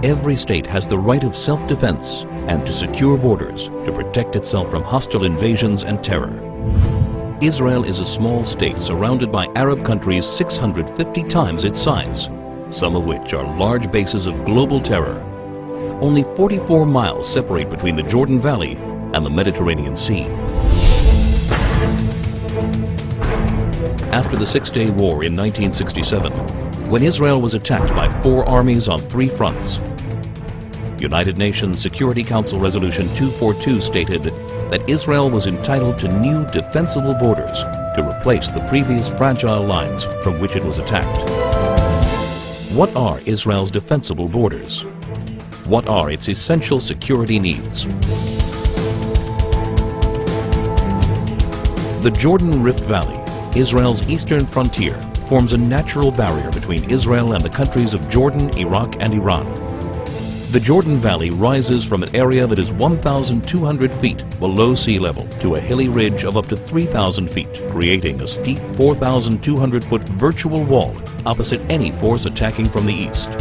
Every state has the right of self-defense and to secure borders to protect itself from hostile invasions and terror. Israel is a small state surrounded by Arab countries 650 times its size, some of which are large bases of global terror. Only 44 miles separate between the Jordan Valley and the Mediterranean Sea. After the Six-Day War in 1967, when Israel was attacked by 4 armies on 3 fronts, United Nations Security Council Resolution 242 stated that Israel was entitled to new defensible borders to replace the previous fragile lines from which it was attacked. What are Israel's defensible borders? What are its essential security needs? The Jordan Rift Valley, Israel's eastern frontier, forms a natural barrier between Israel and the countries of Jordan, Iraq, and Iran. The Jordan Valley rises from an area that is 1,200 feet below sea level to a hilly ridge of up to 3,000 feet, creating a steep 4,200-foot virtual wall opposite any force attacking from the east.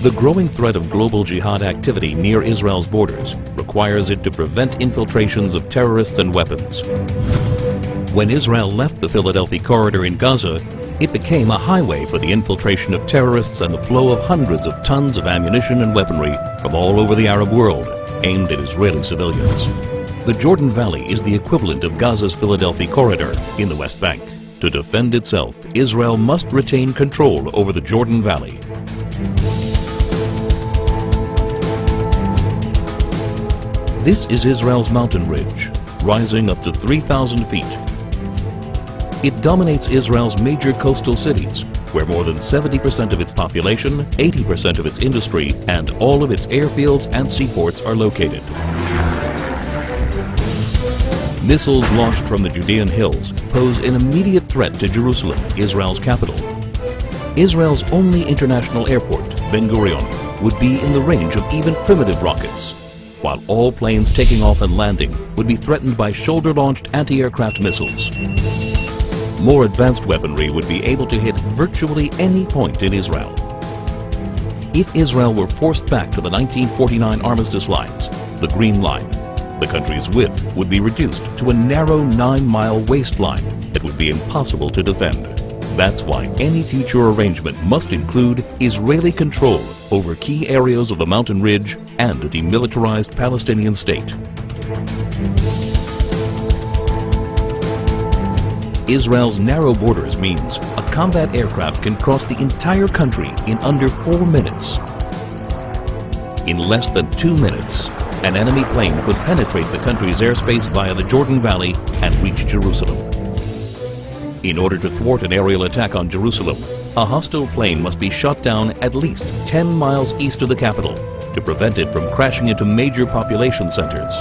The growing threat of global jihad activity near Israel's borders requires it to prevent infiltrations of terrorists and weapons. When Israel left the Philadelphia corridor in Gaza, it became a highway for the infiltration of terrorists and the flow of hundreds of tons of ammunition and weaponry from all over the Arab world, aimed at Israeli civilians. The Jordan Valley is the equivalent of Gaza's Philadelphia corridor in the West Bank. To defend itself, Israel must retain control over the Jordan Valley. This is Israel's mountain ridge, rising up to 3,000 feet. It dominates Israel's major coastal cities, where more than 70% of its population, 80% of its industry, and all of its airfields and seaports are located. Missiles launched from the Judean hills pose an immediate threat to Jerusalem, Israel's capital. Israel's only international airport, Ben Gurion, would be in the range of even primitive rockets, while all planes taking off and landing would be threatened by shoulder-launched anti-aircraft missiles. More advanced weaponry would be able to hit virtually any point in Israel. If Israel were forced back to the 1949 armistice lines, the Green Line, the country's width would be reduced to a narrow 9-mile waistline that would be impossible to defend. That's why any future arrangement must include Israeli control over key areas of the mountain ridge and a demilitarized Palestinian state. Israel's narrow borders means a combat aircraft can cross the entire country in under 4 minutes. In less than 2 minutes, an enemy plane could penetrate the country's airspace via the Jordan Valley and reach Jerusalem. In order to thwart an aerial attack on Jerusalem, a hostile plane must be shot down at least 10 miles east of the capital to prevent it from crashing into major population centers.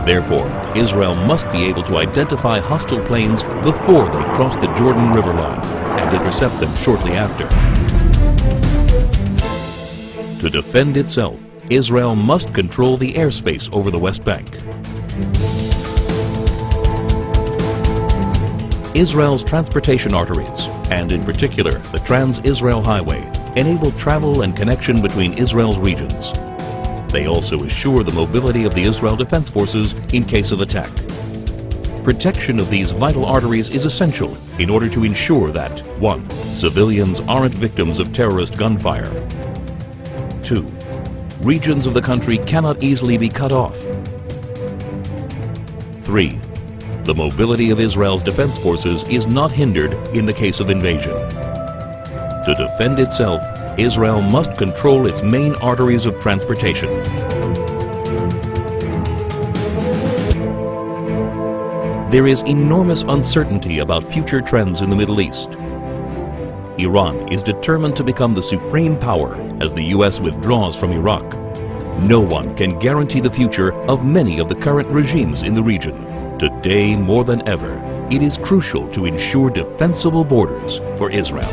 Therefore, Israel must be able to identify hostile planes before they cross the Jordan River line and intercept them shortly after. To defend itself, Israel must control the airspace over the West Bank. Israel's transportation arteries, and in particular the Trans-Israel Highway, enable travel and connection between Israel's regions. They also assure the mobility of the Israel Defense Forces in case of attack. Protection of these vital arteries is essential in order to ensure that 1. Civilians aren't victims of terrorist gunfire. 2. Regions of the country cannot easily be cut off. 3. The mobility of Israel's defense forces is not hindered in the case of invasion. To defend itself, Israel must control its main arteries of transportation. There is enormous uncertainty about future trends in the Middle East. Iran is determined to become the supreme power as the U.S. withdraws from Iraq. No one can guarantee the future of many of the current regimes in the region. Today, more than ever, it is crucial to ensure defensible borders for Israel.